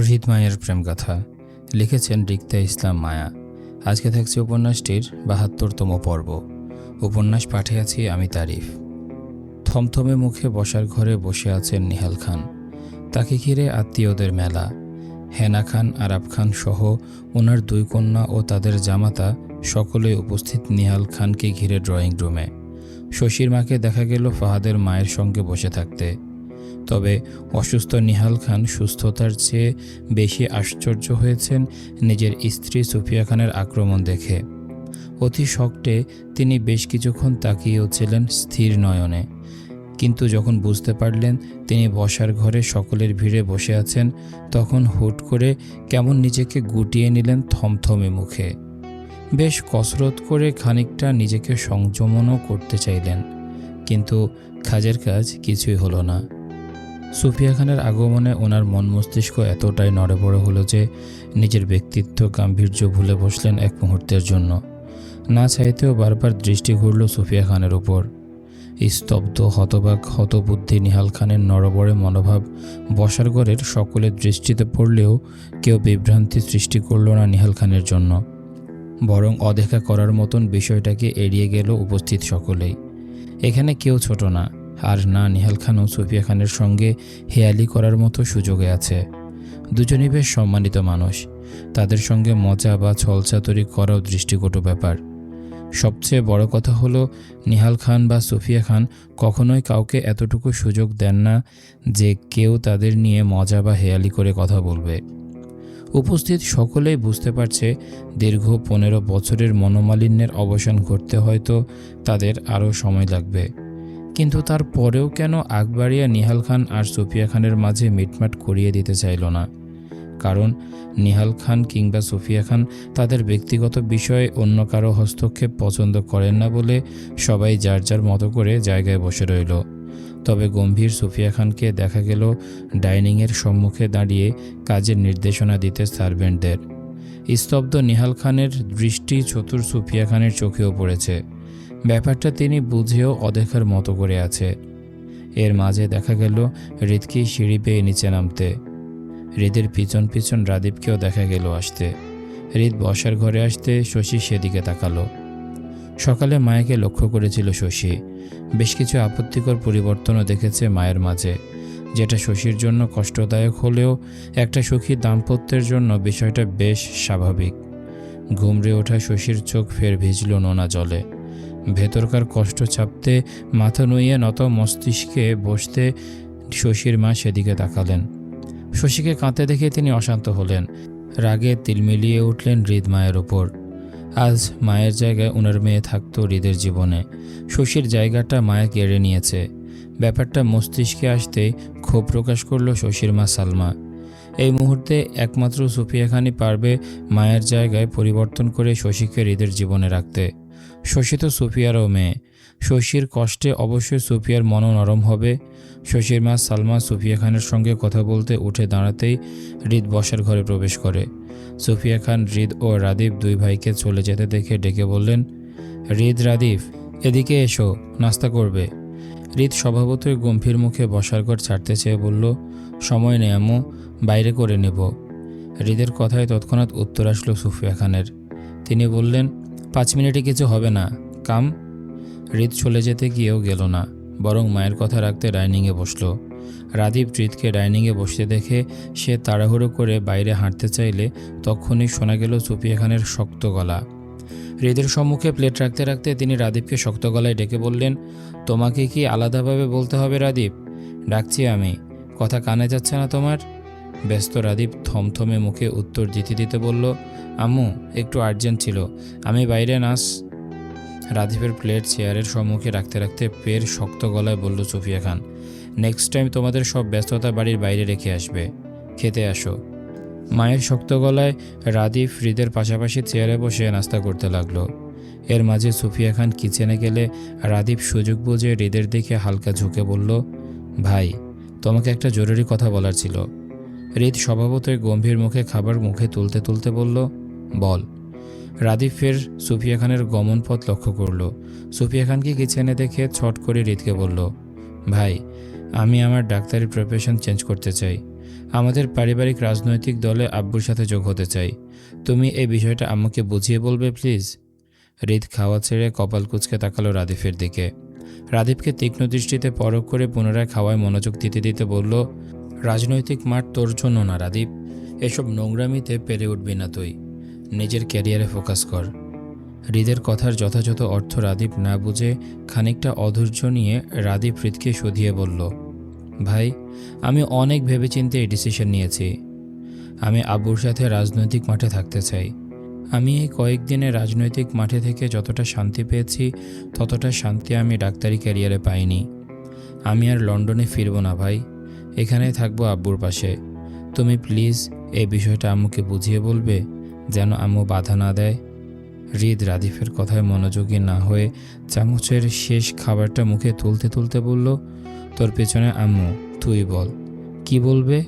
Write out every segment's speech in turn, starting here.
হৃদ মায়ের প্রেমগাথা লিখেছেন রিক্তা ইসলাম মায়া। আজকে থাকছে উপন্যাসটির ৭২তম পর্ব। উপন্যাস পাঠে আছি আমি তারিফ। থমথমে মুখে বসার ঘরে বসে আছেন নিহাল খান। তাকে ঘিরে আত্মীয়দের মেলা। হেনা খান, আরাব খান সহ ওনার দুই কন্যা ও তাদের জামাতা সকলেই উপস্থিত নিহাল খানকে ঘিরে ড্রয়িং রুমে। শশীর মাকে দেখা গেল ফাহাদের মায়ের সঙ্গে বসে থাকতে। তবে অসুস্থ নিহাল খান সুস্থতার চেয়ে বেশি আশ্চর্য হয়েছেন নিজের স্ত্রী সুফিয়া খানের আক্রমণ দেখে। অতি শক্টে তিনি বেশ কিছুক্ষণ তাকিয়েও ছিলেন স্থির নয়নে, কিন্তু যখন বুঝতে পারলেন তিনি বসার ঘরে সকলের ভিড়ে বসে আছেন, তখন হুট করে কেমন নিজেকে গুটিয়ে নিলেন থমথমে মুখে। বেশ কসরত করে খানিকটা নিজেকে সংযমনও করতে চাইলেন, কিন্তু কাজের কাজ কিছুই হলো না। সুফিয়া খানের আগমনে ওনার মন মস্তিষ্ক এতটাই নড়বড়ে হলো যে নিজের ব্যক্তিত্ব গাম্ভীর্য ভুলে বসলেন এক মুহূর্তের জন্য। না চাইতেও বারবার দৃষ্টি ঘুরল সুফিয়া খানের উপর। স্তব্ধ, হতবাক, হতবুদ্ধি নিহাল খানের নড়বড়ে মনোভাব বসার ঘরের সকলের দৃষ্টিতে পড়লেও কেউ বিভ্রান্তি সৃষ্টি করল না নিহাল খানের জন্য, বরং অদেখা করার মতন বিষয়টাকে এড়িয়ে গেল উপস্থিত সকলেই। এখানে কেউ ছোট না, আর না নিহাল খানও সুফিয়া খানের সঙ্গে হেয়ালি করার মতো সুযোগে আছে। দুজনই বেশ সম্মানিত মানুষ, তাদের সঙ্গে মজা বা ছলচাতুরি করাও দৃষ্টিকটু ব্যাপার। সবচেয়ে বড় কথা হলো নিহাল খান বা সুফিয়া খান কখনোই কাউকে এতটুকু সুযোগ দেন না যে কেউ তাদের নিয়ে মজা বা হেয়ালি করে কথা বলবে। উপস্থিত সকলেই বুঝতে পারছে দীর্ঘ ১৫ বছরের মনোমালিন্যের অবসান ঘটতে হয়তো তাদের আরও সময় লাগবে, কিন্তু তারপরেও কেন আকবরিয়া নিহাল খান আর সুফিয়া খানের মাঝে মিটমাট করিয়ে দিতে চাইল না? কারণ নিহাল খান কিংবা সুফিয়া খান তাদের ব্যক্তিগত বিষয়ে অন্য কারো হস্তক্ষেপ পছন্দ করেন না বলে সবাই যার যার মতো করে জায়গায় বসে রইল। তবে গম্ভীর সুফিয়া খানকে দেখা গেল ডাইনিংয়ের সম্মুখে দাঁড়িয়ে কাজের নির্দেশনা দিতে সার্ভেন্টদের। স্তব্ধ নিহাল খানের দৃষ্টি চতুর সুফিয়া খানের চোখেও পড়েছে। ব্যাপারটা তিনি বুঝেও অদেখার মতো করে আছে। এর মাঝে দেখা গেল হৃদকে সিঁড়ি পেয়ে নিচে নামতে। হৃদের পিছন পিছন রাদীপকেও দেখা গেল আসতে। হৃদ বসার ঘরে আসতে শশী সেদিকে তাকালো। সকালে মায়াকে লক্ষ্য করেছিল শশী। বেশ কিছু আপত্তিকর পরিবর্তনও দেখেছে মায়ের মাঝে, যেটা শশীর জন্য কষ্টদায়ক হলেও একটা সুখী দাম্পত্যের জন্য বিষয়টা বেশ স্বাভাবিক। ঘুমড়ে ওঠা শশীর চোখ ফের ভিজল নোনা জলে। ভেতরকার কষ্ট চাপতে মাথা নুইয়ে নত মস্তিষ্কে বসতে শশীর মা সেদিকে তাকালেন। শশীকে কাঁদতে দেখে তিনি অশান্ত হলেন। রাগে তিলমিলিয়ে উঠলেন হৃদ মায়ের ওপর। আজ মায়ের জায়গায় ওনার মেয়ে থাকতো হৃদের জীবনে, শশীর জায়গাটা মায়া কেড়ে নিয়েছে। ব্যাপারটা মস্তিষ্কে আসতেই ক্ষোভ প্রকাশ করল শশীর মা সালমা। এই মুহূর্তে একমাত্র সুফিয়া খানই পারবে মায়ের জায়গায় পরিবর্তন করে শশীকে হৃদের জীবনে রাখতে। শশী তো সুফিয়ারও মেয়ে। শশীর কষ্টে অবশ্যই সুফিয়ার মনও নরম হবে। শশীর মা সালমা সুফিয়া খানের সঙ্গে কথা বলতে উঠে দাঁড়াতেই হৃদ বসার ঘরে প্রবেশ করে। সুফিয়া খান হৃদ ও রাদীপ দুই ভাইকে চলে যেতে দেখে ডেকে বললেন, হৃদ, রাদীপ, এদিকে এসো, নাস্তা করবে। হৃদ স্বভাবতই গম্ভীর মুখে বসার ঘর ছাড়তে চেয়ে বলল, সময় নেই আম্মু, বাইরে করে নেব। হৃদের কথায় তৎক্ষণাৎ উত্তর আসলো সুফিয়া খানের। তিনি বললেন, ৫ মিনিটে কিছু হবে না, কাম। হৃদ চলে যেতে গিয়েও গেল না, বরং মায়ের কথা রাখতে ডাইনিংয়ে বসল। রাদীপ হৃদকে ডাইনিংয়ে বসতে দেখে সে তাড়াহুড়ো করে বাইরে হাঁটতে চাইলে তখনই শোনা গেল সুফিয়া খানের শক্ত গলা। হৃদের সম্মুখে প্লেট রাখতে রাখতে তিনি রাদীপকে শক্ত গলায় ডেকে বললেন, তোমাকে কি আলাদাভাবে বলতে হবে রাদীপ? ডাকছি আমি, কথা কানে যাচ্ছে না তোমার? ব্যস্ত রাদীপ থমথমে মুখে উত্তর দিতে দিতে বলল, আম্মু, একটু আর্জেন্ট ছিল, আমি বাইরে নাস। রাদীপের প্লেট চেয়ারের সম্মুখে রাখতে রাখতে ফের শক্ত গলায় বলল সুফিয়া খান, নেক্সট টাইম তোমাদের সব ব্যস্ততা বাড়ির বাইরে রেখে আসবে, খেতে আসো। মায়ের শক্ত গলায় রাদীপ হৃদের পাশাপাশি চেয়ারে বসে নাস্তা করতে লাগলো। এর মাঝে সুফিয়া খান কিচেনে গেলে রাদীপ সুযোগ বুঝে হৃদের দিকে হালকা ঝুঁকে বলল, ভাই, তোমাকে একটা জরুরি কথা বলার ছিল। হৃদ স্বভাবতই গম্ভীর মুখে খাবার মুখে তুলতে তুলতে বলল, বল। রাদীপ ফের সুফিয়া খানের গমন পথ লক্ষ্য করল। সুফিয়া খানকে কিচেনে দেখে ছট করে হৃদকে বলল, ভাই, আমি আমার ডাক্তারি প্রফেশন চেঞ্জ করতে চাই। আমাদের পারিবারিক রাজনৈতিক দলে আব্বুর সাথে যোগ হতে চাই। তুমি এই বিষয়টা আম্মুকে বুঝিয়ে বলবে প্লিজ। হৃদ খাওয়া ছেড়ে কপাল কুঁচকে তাকালো রাদিফের দিকে। রাদীপকে তীক্ষ্ণ দৃষ্টিতে পরখ করে পুনরায় খাওয়ায় মনোযোগ দিতে দিতে বলল, রাজনৈতিক মাঠ তোর জন্য না রাদীপ, এসব নোংরামিতে পেরে উঠবি না তুই, নিজের ক্যারিয়ারে ফোকাস কর। হৃদের কথার যথাযথ অর্থ রাদীপ না বুঝে খানিকটা অধৈর্য নিয়ে রাদীপ হৃদকে শুধিয়ে বলল, ভাই আমি অনেক ভেবেচিন্তে এই ডিসিশন নিয়েছি। আমি আব্বুর সাথে রাজনৈতিক মাঠে থাকতে চাই। আমি এই কয়েকদিনে রাজনৈতিক মাঠে থেকে যতটা শান্তি পেয়েছি ততটা শান্তি আমি ডাক্তারি ক্যারিয়ারে পাইনি। আমি আর লন্ডনে ফিরব না ভাই, এখানেই থাকবো আব্বুর পাশে। তুমি প্লিজ এই বিষয়টা আম্মুকে বুঝিয়ে বলবে, যেন আম্মু বাধা না দেয়। হৃদ রাদীফের কথায় মনোযোগী না হয়ে চামচের শেষ খাবারটা মুখে তুলতে তুলতে বলল, তোর পেছনে আম্মু, তুই বল কি বলবে।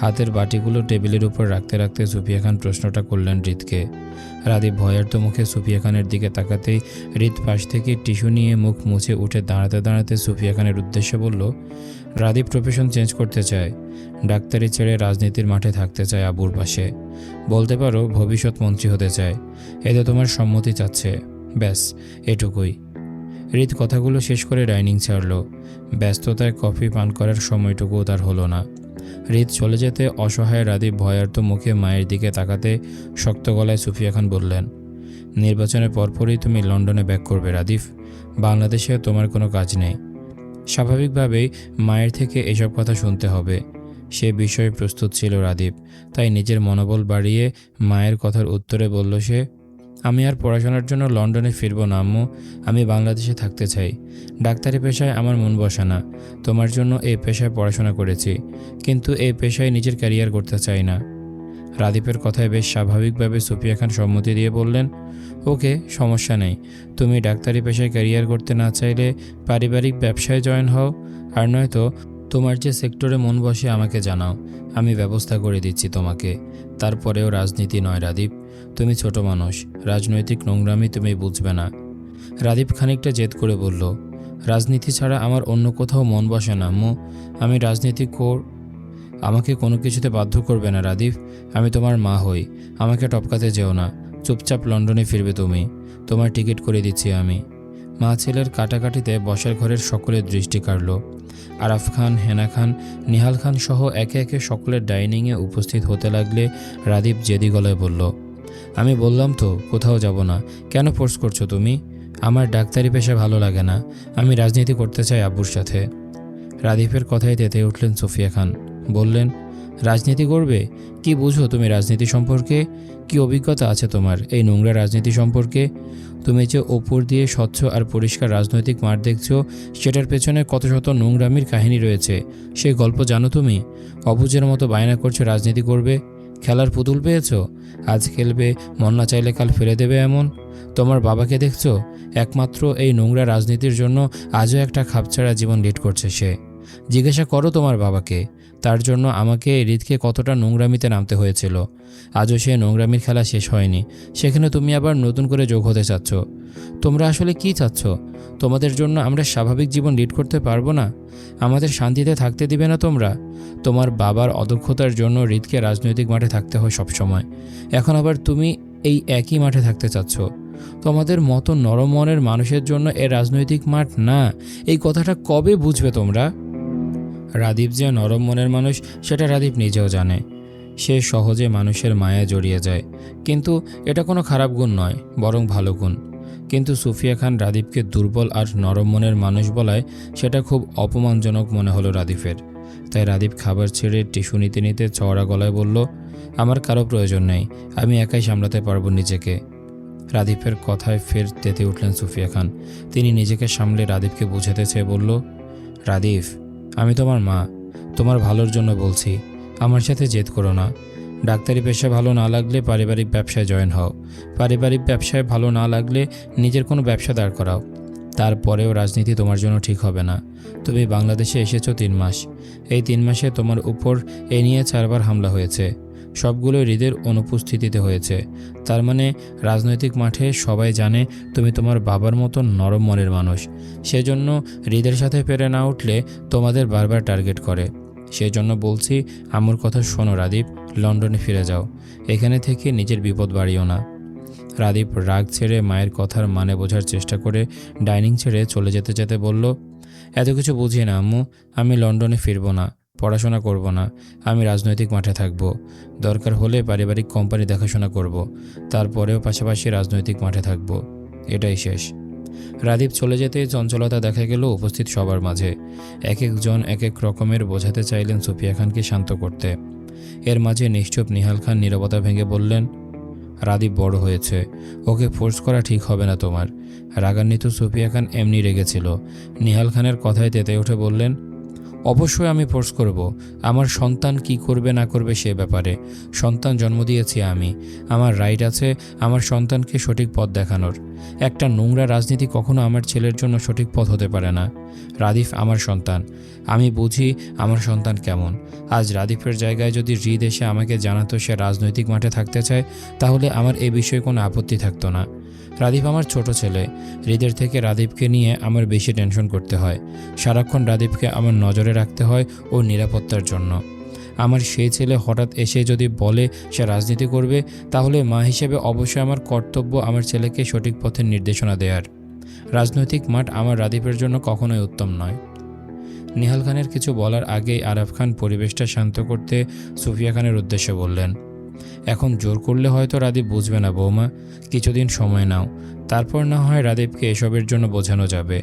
হাতের বাটিগুলো টেবিলের উপর রাখতে রাখতে সুফিয়া খান প্রশ্নটা করলেন হৃদকে। রাদীপ ভয়ার্ত মুখে সুফিয়া খানের দিকে তাকাতেই হৃদ পাশ থেকে টিস্যু নিয়ে মুখ মুছে উঠে দাঁড়াতে দাঁড়াতে সুফিয়া খানের উদ্দেশ্যে বলল, রাদীপ প্রফেশন চেঞ্জ করতে চায়, ডাক্তারি ছেড়ে রাজনীতির মাঠে থাকতে চায় আব্বুর পাশে। বলতে পারো ভবিষ্যৎ মন্ত্রী হতে চায়। এতে তোমার সম্মতি চাচ্ছে, ব্যাস এটুকুই। হৃদ কথাগুলো শেষ করে ডাইনিং ছাড়ল। ব্যস্ততায় কফি পান করার সময়টুকুও তার হলো না। হৃদ চলে যেতে অসহায় রাদীপ ভয়ার্ত মুখে মায়ের দিকে তাকাতে শক্ত গলায় সুফিয়া খান বললেন, নির্বাচনের পরপরই তুমি লন্ডনে ব্যাক করবে রাদীপ, বাংলাদেশে তোমার কোনো কাজ নেই। স্বাভাবিকভাবেই মায়ের থেকে এসব কথা শুনতে হবে, সে বিষয়ে প্রস্তুত ছিল রাদীপ। তাই নিজের মনোবল বাড়িয়ে মায়ের কথার উত্তরে বলল সে, আমি আর পড়াশোনার জন্য লন্ডনে ফিরব না আম্মু, আমি বাংলাদেশে থাকতে চাই। ডাক্তারি পেশায় আমার মন বসে না। তোমার জন্য এই পেশায় পড়াশোনা করেছি, কিন্তু এই পেশায় নিজের ক্যারিয়ার করতে চাই না। রাদীপের কথায় বেশ স্বাভাবিকভাবে সুফিয়া খান সম্মতি দিয়ে বললেন, ওকে সমস্যা নেই, তুমি ডাক্তারি পেশায় ক্যারিয়ার করতে না চাইলে পারিবারিক ব্যবসায় জয়েন হও, আর নয়তো তোমার যে সেক্টরে মন বসে আমাকে জানাও, আমি ব্যবস্থা করে দিচ্ছি তোমাকে। তারপরেও রাজনীতি নয় রাদীপ, তুমি ছোট মানুষ, রাজনৈতিক নোংরামি তুমি বুঝবে না। রাদীপ খানিকটা জেদ করে বলল, রাজনীতি ছাড়া আমার অন্য কোথাও মন বসে না আম্মু, আমি রাজনীতি আমাকে কোনো কিছুতে বাধ্য করবে না রাদীপ, আমি তোমার মা হই, আমাকে টপকাতে যেও না, চুপচাপ লন্ডনে ফিরবে তুমি, তোমার টিকিট করে দিচ্ছি আমি। মা ছেলের কাটাকাটিতে বসার ঘরের সকলের দৃষ্টি কাড়ল। আরাফ খান, হেনা খান, নিহাল খান সহ একে একে সকলের ডাইনিংয়ে উপস্থিত হতে লাগলে রাদীপ জেদি গলায় বলল, আমি বললাম তো কোথাও যাব না, কেন ফোর্স করছো তুমি? আমার ডাক্তারি পেশা ভালো লাগে না, আমি রাজনীতি করতে চাই আব্বুর সাথে। রাদীপের কথায় তেতে উঠলেন সুফিয়া খান, বললেন, রাজনীতি করবে? কি বুঝো তুমি রাজনীতি সম্পর্কে? কি অভিজ্ঞতা আছে তোমার এই নোংরা রাজনীতি সম্পর্কে? তুমি যে ওপর দিয়ে স্বচ্ছ আর পরিষ্কার রাজনৈতিক মাঠ দেখছো, সেটার পেছনে কত শত নোংরামির কাহিনী রয়েছে, সেই গল্প জানো তুমি? অবুঝের মতো বায়না করছো রাজনীতি করবে, খেলার পুতুল পেয়েছো, আজ খেলবে, মন না চাইলে কাল ফেলে দেবে এমন। তোমার বাবাকে দেখছো, একমাত্র এই নোংরা রাজনীতির জন্য আজও একটা খাপছাড়া জীবন লিড করছে সে। জিজ্ঞাসা করো তোমার বাবাকে, তার জন্য আমাকে হৃদকে কতটা নোংরামিতে নামতে হয়েছিল। আজও সে নোংরামির খেলা শেষ হয়নি, সেখানে তুমি আবার নতুন করে যোগ হতে চাচ্ছ। তোমরা আসলে কি চাচ্ছ? তোমাদের জন্য আমরা স্বাভাবিক জীবন লিড করতে পারবো না? আমাদের শান্তিতে থাকতে দিবে না তোমরা? তোমার বাবার অদক্ষতার জন্য হৃদকে রাজনৈতিক মাঠে থাকতে হয় সবসময়, এখন আবার তুমি এই একই মাঠে থাকতে চাচ্ছ। তোমাদের মতো নরম মনের মানুষের জন্য এ রাজনৈতিক মাঠ না, এই কথাটা কবে বুঝবে তোমরা? রাদীপ যে নরম মনের মানুষ সেটা রাদীপ নিজেও জানে। সে সহজে মানুষের মায়া জড়িয়ে যায়, কিন্তু এটা কোনো খারাপ গুণ নয়, বরং ভালো গুণ। কিন্তু সুফিয়া খান রাদীপকে দুর্বল আর নরম মনের মানুষ বলায় সেটা খুব অপমানজনক মনে হলো রাদীপের। তাই রাদীপ খাবার ছেড়ে টিস্যু নিতে নিতে চওড়া গলায় বলল, আমার কারো প্রয়োজন নেই, আমি একাই সামলাতে পারবো নিজেকে। রাদীপের কথায় ফের তেতে উঠলেন সুফিয়া খান। তিনি নিজেকে সামলে রাদীপকে বুঝাতে চেয়ে বলল, রাদীপ, আমি তোমার মা, তোমার ভালোর জন্য বলছি, আমার সাথে জেদ করো না। ডাক্তারি পেশা ভালো না লাগলে পারিবারিক ব্যবসায় জয়েন হও, পারিবারিক ব্যবসায় ভালো না লাগলে নিজের কোনো ব্যবসা দাঁড় করাও। তারপরেও রাজনীতি তোমার জন্য ঠিক হবে না। তুমি বাংলাদেশে এসেছো 3 মাস, এই 3 মাসে তোমার উপর এ নিয়ে 4 বার হামলা হয়েছে, সবগুলো হৃদের অনুপস্থিতিতে হয়েছে। তার মানে রাজনৈতিক মাঠে সবাই জানে তুমি তোমার বাবার মতো নরম মনের মানুষ, সেজন্য হৃদের সাথে পেরে না উঠলে তোমাদের বারবার টার্গেট করে। সেই জন্য বলছি, আম্মুর কথা শোনো রাদীপ, লন্ডনে ফিরে যাও। এখানে থেকে নিজের বিপদ বাড়িও না। রাদীপ রাগ ছেড়ে মায়ের কথার মানে বোঝার চেষ্টা করে ডাইনিং ছেড়ে চলে যেতে যেতে বলল, এত কিছু বুঝি না আম্মু, আমি লন্ডনে ফিরব না, পড়াশোনা করব না, আমি রাজনৈতিক মাঠে থাকব। দরকার হলে পারিবারিক কোম্পানি দেখাশোনা করব, তারপরেও পাশাপাশি রাজনৈতিক মাঠে থাকব, এটাই শেষ। রাদীপ চলে যেতেই চঞ্চলতা দেখা গেল উপস্থিত সবার মাঝে। এক একজন এক এক রকমের বোঝাতে চাইলেন সুফিয়া খানকে শান্ত করতে। এর মাঝে নিশ্চুপ নিহাল খান নীরবতা ভেঙে বললেন, রাদীপ বড় হয়েছে, ওকে ফোর্স করা ঠিক হবে না তোমার। রাগান্বিত সুফিয়া খান এমনি রেগেছিল। নিহাল খানের কথায় তেতে উঠে বললেন, অবশ্যই আমি ফোর্স করব। আমার সন্তান কি করবে না করবে সে ব্যাপারে। সন্তান জন্ম দিয়েছি আমি, আমার রাইট আছে আমার সন্তানকে সঠিক পথ দেখানোর। একটা নোংরা রাজনীতি কখনো আমার ছেলের জন্য সঠিক পথ হতে পারে না। রাদীপ আমার সন্তান, আমি বুঝি আমার সন্তান কেমন। আজ রাদীপের জায়গায় যদি হৃদ এসে আমাকে জানাতো সে রাজনৈতিক মাঠে থাকতে চায়, তাহলে আমার এ বিষয়ে কোনো আপত্তি থাকতো না। রাদীপ আমার ছোট ছেলে, হৃদের থেকে রাদীপকে নিয়ে আমার বেশি টেনশন করতে হয়। সারাক্ষণ রাদীপকে আমার নজরে রাখতে হয় ও নিরাপত্তার জন্য। আমার সেই ছেলে হঠাৎ এসে যদি বলে সে রাজনীতি করবে, তাহলে মা হিসেবে অবশ্যই আমার কর্তব্য আমার ছেলেকে সঠিক পথের নির্দেশনা দেওয়ার। রাজনৈতিক মাঠ আমার রাদীপের জন্য কখনোই উত্তম নয়। নিহাল খানের কিছু বলার আগেই আরাফ খান পরিবেশটা শান্ত করতে সুফিয়া খানের উদ্দেশ্যে বললেন, এখন জোর করলে হয়তো রাদীপ বুঝবে না বৌমা, কিছুদিন সময় নাও, তারপর না হয় রাদীপকে এসবের জন্য বোঝানো যাবে।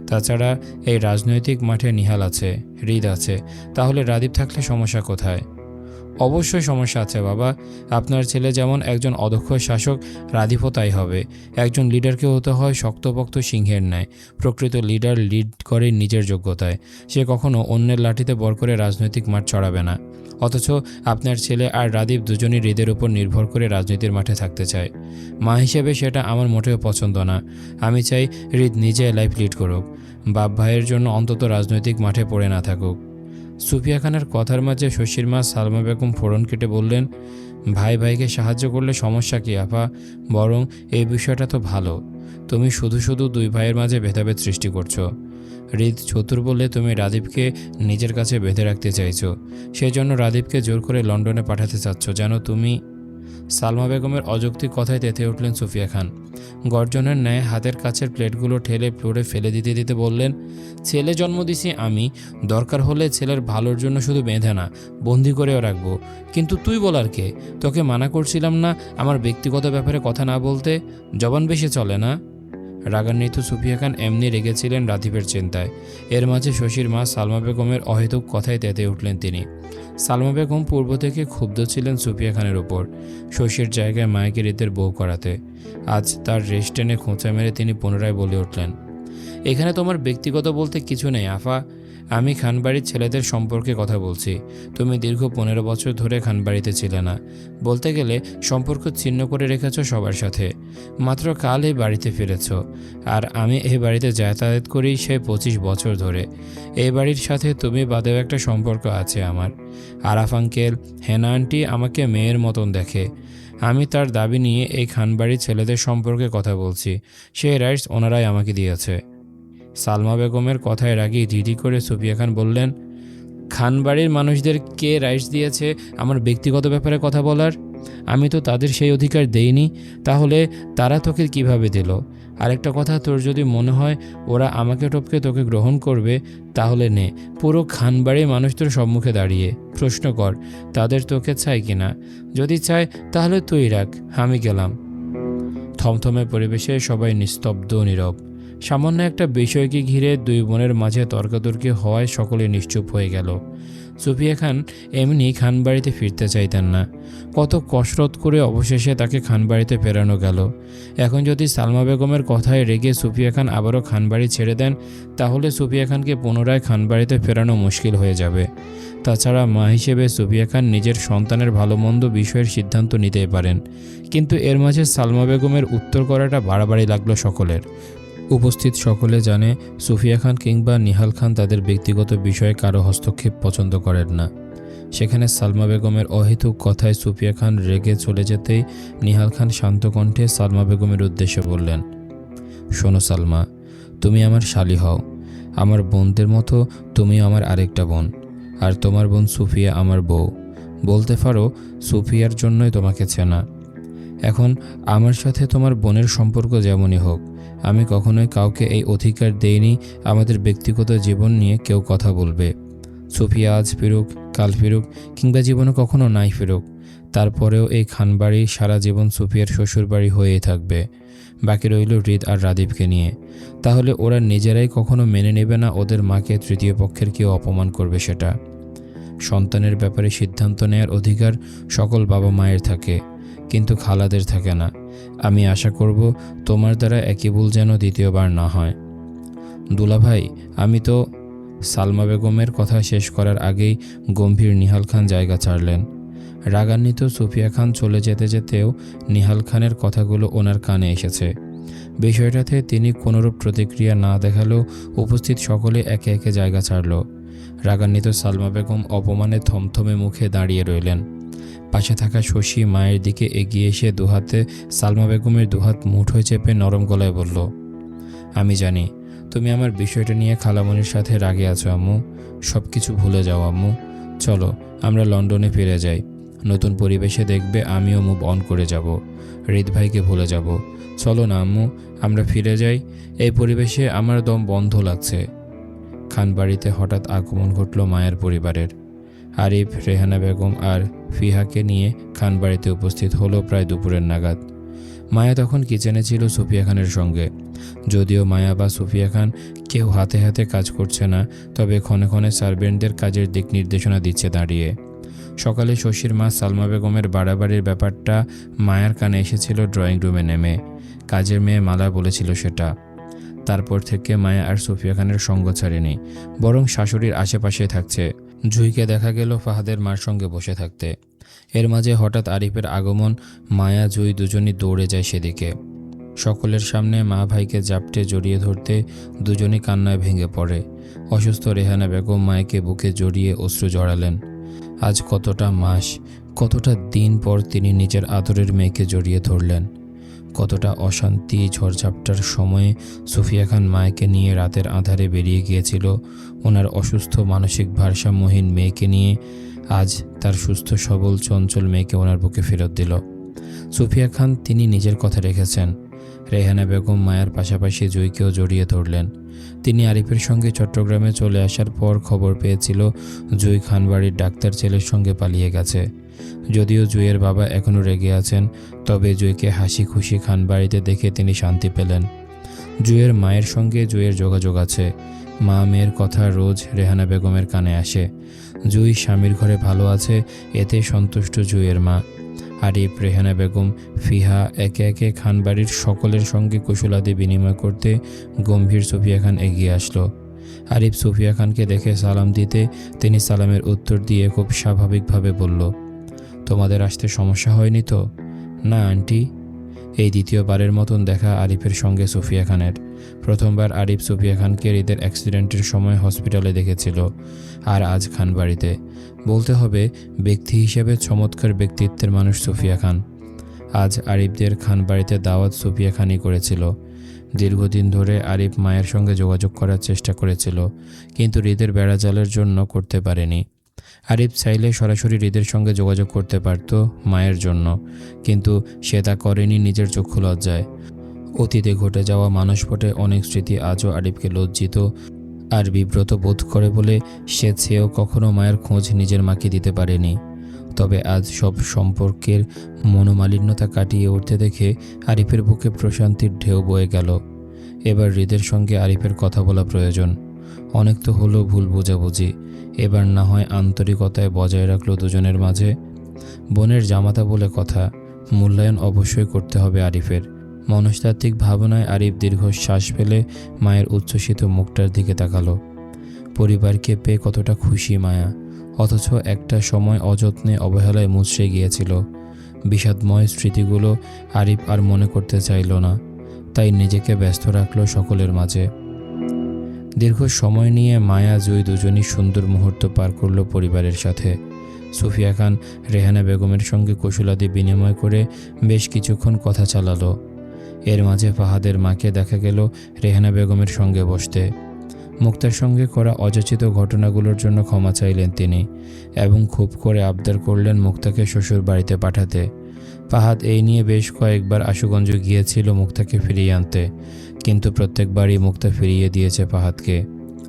তাছাড়া এই রাজনৈতিক মাঠে নিহাল আছে, হৃদ আছে, তাহলে রাদীপ থাকলে সমস্যা কোথায়? অবশ্যই সমস্যা আছে বাবা, আপনার ছেলে যেমন একজন অদক্ষ শাসক, রাদীপও তাই হবে। একজন লিডারকে হতে হয় শক্তপোক্ত সিংহের ন্যায়। প্রকৃত লিডার লিড করে নিজের যোগ্যতায়, সে কখনো অন্যের লাঠিতে বর করে রাজনৈতিক মাঠ চড়াবে না। অথচ আপনার ছেলে আর রাদীপ দুজনই হৃদের উপর নির্ভর করে রাজনীতির মাঠে থাকতে চায়। মা হিসেবে সেটা আমার মোটেও পছন্দ না। আমি চাই হৃদ নিজে লাইফ লিড করুক, বাপ ভাইয়ের জন্য অন্তত রাজনৈতিক মাঠে পড়ে না থাকুক। সুফিয়া খানের কথার মাঝে শশীর মা সালমা বেগম ফোড়ন কেটে বললেন, ভাই ভাইকে সাহায্য করলে সমস্যা কি আপা? বরং এই বিষয়টা তো ভালো, তুমি শুধু শুধু দুই ভাইয়ের মাঝে ভেদাভেদ সৃষ্টি করছো। হৃদ চতুর বলে তুমি রাদীপকে নিজের কাছে বেঁধে রাখতে চাইছো, সেই জন্য রাদীপকে জোর করে লন্ডনে পাঠাতে চাচ্ছ যেন তুমি। সালমা বেগমের অযৌক্তিক কথায় তেতে উঠলেন সুফিয়া খান। গর্জনের ন্যায় হাতের কাছের প্লেটগুলো ঠেলে ফ্লোরে ফেলে দিতে দিতে বললেন, ছেলে জন্ম দিছি আমি, দরকার হলে ছেলের ভালোর জন্য শুধু বেঁধে না, বন্দি করেও রাখবো। কিন্তু তুই বলার কে? তোকে মানা করছিলাম না আমার ব্যক্তিগত ব্যাপারে কথা না বলতে? জবান বেশি চলে না? রাগান্বিত সুফিয়া খান এমনি রেগেছিলেন রাদীপের চিন্তায়। এর মাঝে শশীর মা সালমা বেগমের অহেতুক কথায় তেতে উঠলেন তিনি। সালমা বেগম পূর্ব থেকে ক্ষুব্ধ ছিলেন সুফিয়া খানের ওপর, শশীর জায়গায় মায়েকে হৃদের বউ করাতে। আজ তার রেস্ট টেনে খোঁচা মেরে তিনি পুনরায় বলে উঠলেন, এখানে তোমার ব্যক্তিগত বলতে কিছু নেই আফা, আমি খানবাড়ির ছেলেদের সম্পর্কে কথা বলছি। তুমি দীর্ঘ 15 বছর ধরে খানবাড়িতে ছিলে না, বলতে গেলে সম্পর্ক ছিন্ন করে রেখেছ সবার সাথে। মাত্র কাল এই বাড়িতে ফিরেছ, আর আমি এই বাড়িতে যাতায়াত করি সেই 25 বছর ধরে। এই বাড়ির সাথে তুমি বাদেও একটা সম্পর্ক আছে আমার। আরাফ আঙ্কেল, হেনা আন্টি আমাকে মেয়ের মতন দেখে। আমি তার দাবি নিয়ে এই খানবাড়ির ছেলেদের সম্পর্কে কথা বলছি, সেই রাইটস ওনারাই আমাকে দিয়েছে। সালমা বেগমের কথায় রাগি দিদি করে সুফিয়া খান বললেন, খানবাড়ির মানুষদের কে রাইটস দিয়েছে আমার ব্যক্তিগত ব্যাপারে কথা বলার? আমি তো তাদের সেই অধিকার দেইনি, তাহলে তারা তোকে কিভাবে দিল? আরেকটা কথা, তোর যদি মনে হয় ওরা আমাকে টপকে তোকে গ্রহণ করবে, তাহলে নে, পুরো খানবাড়ির মানুষ তোর সম্মুখে দাঁড়িয়ে প্রশ্ন কর তাদের তোকে চাই কিনা। যদি চায় তাহলে তুই রাখ, আমি গেলাম। থমথমে পরিবেশে সবাই নিস্তব্ধ নীরব। সামান্য একটা বিষয়কে ঘিরে দুই বোনের মাঝে তর্কাতর্কি হওয়ায় সকলে নিশ্চুপ হয়ে গেল। সুফিয়া খান এমনি খানবাড়িতে ফিরতে চাইতেন না। কত কসরত করে অবশেষে তাকে খানবাড়িতে ফেরানো গেল। এখন যদি সালমা বেগমের কথায় রেগে সুফিয়া খান আবারও খানবাড়ি ছেড়ে দেন, তাহলে সুফিয়া খানকে পুনরায় খানবাড়িতে ফেরানো মুশকিল হয়ে যাবে। তাছাড়া মা হিসেবে সুফিয়া খান নিজের সন্তানের ভালো মন্দ বিষয়ের সিদ্ধান্ত নিতেই পারেন, কিন্তু এর মাঝে সালমা বেগমের উত্তর করাটা বাড়াবাড়ি লাগলো সকলের। উপস্থিত সকলে জানে সুফিয়া খান কিংবা নিহাল খান তাদের ব্যক্তিগত বিষয়ে কারো হস্তক্ষেপ পছন্দ করেন না। সেখানে সালমা বেগমের অহেতুক কথায় সুফিয়া খান রেগে চলে যেতেই নিহাল খান শান্ত কণ্ঠে সালমা বেগমের উদ্দেশ্যে বললেন, শোনো সালমা, তুমি আমার শালি হও, আমার বোনদের মতো তুমিও আমার আরেকটা বোন। আর তোমার বোন সুফিয়া আমার বউ। বলতে পারো সুফিয়ার জন্যই তোমাকে চেনা। এখন আমার সাথে তোমার বোনের সম্পর্ক যেমনই হোক, আমি কখনোই কাউকে এই অধিকার দেইনি আমাদের ব্যক্তিগত জীবন নিয়ে কেউ কথা বলবে। সুফিয়া আজ ফিরুক, কাল ফিরুক, কিংবা জীবনে কখনো নাই ফিরুক, তারপরেও এই খানবাড়ি সারা জীবন সুফিয়ার শ্বশুরবাড়ি হয়েই থাকবে। বাকি রইল হৃদ আর রাদীপকে নিয়ে। তাহলে ওরা নিজেরাই কখনো মেনে নেবে না ওদের মাকে তৃতীয় পক্ষের কেউ অপমান করবে সেটা। সন্তানের ব্যাপারে সিদ্ধান্ত নেওয়ার অধিকার সকল বাবা মায়ের থাকে, কিন্তু খালাদের থাকে না। আমি আশা করব তোমার দ্বারা একই ভুল যেন দ্বিতীয়বার না হয়। দুলাভাই, আমি তো। সালমা বেগমের কথা শেষ করার আগেই গম্ভীর নিহাল খান জায়গা ছাড়লেন। রাগান্বিত সুফিয়া খান চলে যেতে যেতেও নিহাল খানের কথাগুলো ওনার কানে এসেছে। বিষয়টাতে তিনি কোনোরূপ প্রতিক্রিয়া না দেখালেও উপস্থিত সকলে একে একে জায়গা ছাড়ল। রাগান্বিত সালমা বেগম অপমানে থমথমে মুখে দাঁড়িয়ে রইলেন। পাশে থাকা শশী মায়ের দিকে এগিয়ে এসে দুহাতে সালমা বেগমের দুহাত মুঠোয় চেপে নরম গলায় বলল, আমি জানি তুমি আমার বিষয়টা নিয়ে খালামণির সাথে রাগে আছো আম্মু। সব কিছু ভুলে যাও আম্মু। চলো আমরা লন্ডনে ফিরে যাই। নতুন পরিবেশে দেখবে আমিও মুভ অন করে যাব। হৃদ ভাইকে ভুলে যাব। চলো না আম্মু, আমরা ফিরে যাই। এই পরিবেশে আমার দম বন্ধ লাগছে। খানবাড়িতে হঠাৎ আগমন ঘটল মায়ের পরিবারের। আরিফ, রেহানা বেগম আর ফিহাকে নিয়ে খানবাড়িতে উপস্থিত হলো প্রায় দুপুরের নাগাদ। মায়া তখন কিচেনে ছিল সুফিয়া খানের সঙ্গে। যদিও মায়া বা সুফিয়া খান কেউ হাতে হাতে কাজ করছে না, তবে ক্ষণে ক্ষণে সার্ভেন্টদের কাজের দিক নির্দেশনা দিচ্ছে দাঁড়িয়ে। সকালে শশীর মা সালমা বেগমের বাড়াবাড়ির ব্যাপারটা মায়ার কানে এসেছিল ড্রয়িং রুমে নেমে। কাজের মেয়ে মালা বলেছিল সেটা। তারপর থেকে মায়া আর সুফিয়া খানের সঙ্গ ছাড়েনি, বরং শাশুড়ির আশেপাশে থাকছে। জুইকে দেখা গেল ফাহাদের মার সঙ্গে বসে থাকতে। এর মাঝে হঠাৎ আরিফের আগমন। মায়া, জুই দুজনই দৌড়ে যায় সেদিকে। সকলের সামনে মা ভাইকে জাপটে জড়িয়ে ধরতে দুজনই কান্নায় ভেঙে পড়ে। অসুস্থ রেহানা বেগম মায়াকে বুকে জড়িয়ে অশ্রু জড়ালেন। আজ কতটা মাস, কতটা দিন পর তিনি নিজের আদরের মেয়েকে জড়িয়ে ধরলেন। কতটা অশান্তি ঝড়ঝাপটার সময়ে সুফিয়া খান মায়াকে নিয়ে রাতের আঁধারে বেরিয়ে গিয়েছিল ওনার অসুস্থ মানসিক ভারসাম্যহীন মেয়েকে নিয়ে। আজ তার সুস্থ সবল চঞ্চল মেয়েকে ওনার বুকে ফেরত দিল। সুফিয়া খান তিনি নিজের কথা রেখেছেন। রেহানা বেগম মায়ার পাশাপাশি জুইকেও জড়িয়ে ধরলেন। তিনি আরিফের সঙ্গে চট্টগ্রামে চলে আসার পর খবর পেয়েছিল জুই খানবাড়ির ডাক্তার ছেলের সঙ্গে পালিয়ে গেছে। যদিও জুইয়ের বাবা এখনও রেগে আছেন, তবে জুইকে হাসি খুশি খানবাড়িতে দেখে তিনি শান্তি পেলেন। জুইয়ের মায়ের সঙ্গে জুইয়ের যোগাযোগ আছে। মা মেয়ের কথা রোজ রেহানা বেগমের কানে আসে। জুই স্বামীর ঘরে ভালো আছে, এতে সন্তুষ্ট জুইয়ের মা। আরিফ, রেহানা বেগম, ফিহা একে একে খানবাড়ির সকলের সঙ্গে কুশলাদি বিনিময় করতে গম্ভীর সুফিয়া খান এগিয়ে আসলো। আরিফ সুফিয়া খানকে দেখে সালাম দিতে তিনি সালামের উত্তর দিয়ে খুব স্বাভাবিকভাবে বলল, তোমাদের আসতে সমস্যা হয়নি তো? না আন্টি। এই দ্বিতীয়বারের মতন দেখা আরিফের সঙ্গে সুফিয়া খানের। প্রথমবার আরিফ সুফিয়া খানকে হৃদের অ্যাক্সিডেন্টের সময় হসপিটালে দেখেছিল, আর আজ খানবাড়িতে। বলতে হবে ব্যক্তি হিসেবে চমৎকার ব্যক্তিত্বের মানুষ সুফিয়া খান। আজ আরিফদের খানবাড়িতে দাওয়াত সুফিয়া খানই করেছিল। দীর্ঘদিন ধরে আরিফ মায়ের সঙ্গে যোগাযোগ করার চেষ্টা করেছিল, কিন্তু হৃদের বেড়াজালের জন্য করতে পারেনি। আরিফ চাইলে সরাসরি হৃদের সঙ্গে যোগাযোগ করতে পারত মায়ের জন্য, কিন্তু সে তা করেনি নিজের চক্ষু লজ্জায়। অতীতে ঘটে যাওয়া মানসপটে অনেক স্মৃতি আজও আরিফকে লজ্জিত আর বিব্রত বোধ করে বলে সে চেয়েও কখনো মায়ের খোঁজ নিজের মাকে দিতে পারেনি। তবে আজ সব সম্পর্কের মনোমালিন্যতা কাটিয়ে উঠতে দেখে আরিফের বুকে প্রশান্তির ঢেউ বয়ে গেল। এবার হৃদের সঙ্গে আরিফের কথা বলা প্রয়োজন। অনেক তো হলো ভুল বোঝাবুঝি, এবার না হয় আন্তরিকতায় বজায় রাখলো দুজনের মাঝে। বোনের জামাতা বলে কথা, মূল্যায়ন অবশ্যই করতে হবে আরিফের। মনস্তাত্ত্বিক ভাবনায় আরিফ দীর্ঘশ্বাস ফেলে মায়ের উচ্ছ্বসিত মুখটার দিকে তাকালো। পরিবারকে পেয়ে কতটা খুশি মায়া, অথচ একটা সময় অযত্নে অবহেলায় মুচড়ে গিয়েছিল। বিষাদময় স্মৃতিগুলো আরিফ আর মনে করতে চাইল না, তাই নিজেকে ব্যস্ত রাখলো সকলের মাঝে। দীর্ঘ সময় নিয়ে মায়া, জুই দুজনই সুন্দর মুহূর্ত পার করলো পরিবারের সাথে। সুফিয়া খান রেহানা বেগমের সঙ্গে কুশলাদি বিনিময় করে বেশ কিছুক্ষণ কথা চালালো। এর মাঝে ফাহাদের মাকে দেখা গেল রেহানা বেগমের সঙ্গে বসতে। মুক্তার সঙ্গে করা অযাচিত ঘটনাগুলোর জন্য ক্ষমা চাইলেন তিনি এবং খুব করে আবদার করলেন মুক্তাকে শ্বশুর বাড়িতে পাঠাতে। ফাহাদ এই নিয়ে বেশ কয়েকবার আশুগঞ্জ গিয়েছিল মুক্তাকে ফিরিয়ে আনতে, কিন্তু প্রত্যেকবারই মুক্তা ফিরিয়ে দিয়েছে ফাহাদকে,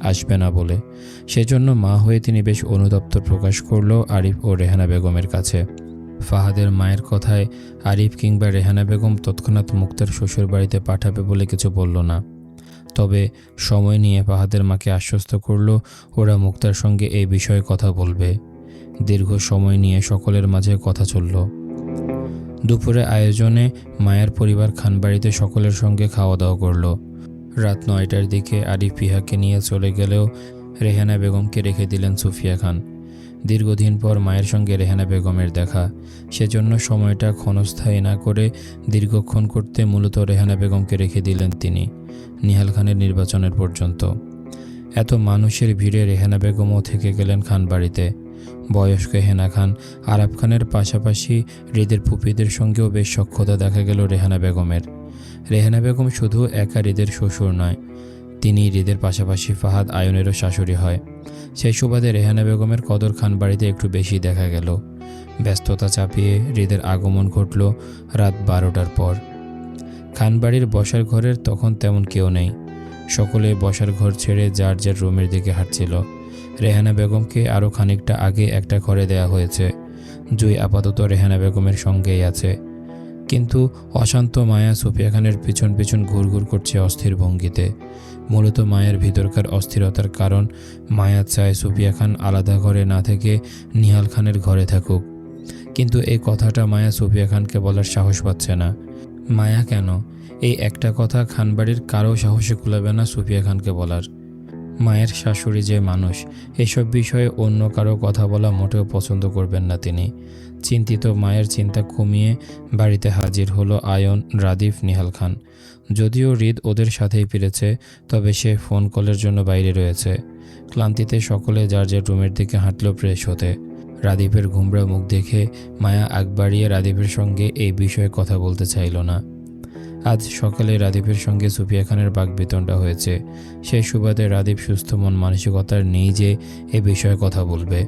আসবে না বলে। সেজন্য মা হয়ে তিনি বেশ অনুতপ্ত প্রকাশ করল আরিফ ও রেহানা বেগমের কাছে। ফাহাদের মায়ের কথায় আরিফ কিংবা রেহানা বেগম তৎক্ষণাৎ মুক্তার শ্বশুর বাড়িতে পাঠাবে বলে কিছু বলল না। তবে সময় নিয়ে ফাহাদের মাকে আশ্বস্ত করল ওরা মুক্তার সঙ্গে এই বিষয়ে কথা বলবে। দীর্ঘ সময় নিয়ে সকলের মাঝে কথা চলল। দুপুরে আয়োজনে মায়ের পরিবার খানবাড়িতে সকলের সঙ্গে খাওয়া দাওয়া করল। রাত 9টার দিকে আরিফ পিহাকে নিয়ে চলে গেলেও রেহানা বেগমকে রেখে দিলেন সুফিয়া খান। দীর্ঘদিন পর মায়ের সঙ্গে রেহানা বেগমের দেখা, সেজন্য সময়টা ক্ষণস্থায়ী না করে দীর্ঘক্ষণ করতে মূলত রেহানা বেগমকে রেখে দিলেন তিনি, নিহাল খানের নির্বাচনের পর্যন্ত। এত মানুষের ভিড়ে রেহানা বেগমও থেকে গেলেন খানবাড়িতে। বয়স্ক হেনা খান, আরাব খানের পাশাপাশি হৃদের ফুপিদের সঙ্গেও বেশ সখ্যতা দেখা গেল রেহানা বেগমের। রেহানা বেগম শুধু একা হৃদের শ্বশুর নয়, তিনি হৃদের পাশাপাশি ফাহাদ আয়নেরও শাশুড়ি হয়। সেই সুবাদে রেহানা বেগমের কদর খানবাড়িতে একটু বেশি দেখা গেল। ব্যস্ততা চাপিয়ে হৃদের আগমন ঘটল রাত 12টার পর। খানবাড়ির বসার ঘরের তখন তেমন কেউ নেই। সকলে বসার ঘর ছেড়ে যার যার রুমের দিকে হাঁটছিল। রেহানা বেগমকে আরও খানিকটা আগে একটা ঘরে দেয়া হয়েছে। জুই আপাতত রেহানা বেগমের সঙ্গেই আছে, কিন্তু অশান্ত মায়া সুফিয়া খানের পিছন পিছন ঘুরঘুর করছে অস্থির ভঙ্গিতে। মূলত মায়ের ভিতরকার অস্থিরতার কারণ মায়া চায় সুফিয়া খান আলাদা ঘরে না থেকে নিহাল খানের ঘরে থাকুক, কিন্তু এই কথাটা মায়া সুফিয়া খানকে বলার সাহস পাচ্ছে না। মায়া কেন, এই একটা কথা খানবাড়ির কারো সাহসে কুলাবে না সুফিয়া খানকে বলার। মায়ের শাশুড়ি যে মানুষ, এসব বিষয়ে অন্য কারো কথা বলা মোটেও পছন্দ করবেন না তিনি। চিন্তিত মায়ের চিন্তা কমিয়ে বাড়িতে হাজির হলো আয়ন, রাদিফ, নিহাল খান। যদিও হৃদ ওদের সাথেই ফিরেছে, তবে সে ফোন কলের জন্য বাইরে রয়েছে। ক্লান্তিতে সকলে যার যার রুমের দিকে হাঁটল ফ্রেশ হতে। রাদিফের ঘুমরা মুখ দেখে মায়া আগ বাড়িয়ে রাদিফের সঙ্গে এই বিষয়ে কথা বলতে চাইল না। আজ সকালে রাদিফের সঙ্গে সুফিয়া খানের বাকবিতণ্ডা হয়েছে। সেই সুবাদে রাদিফ সুস্থ মন মানসিকতার নেই যে এ বিষয়ে কথা বলবে।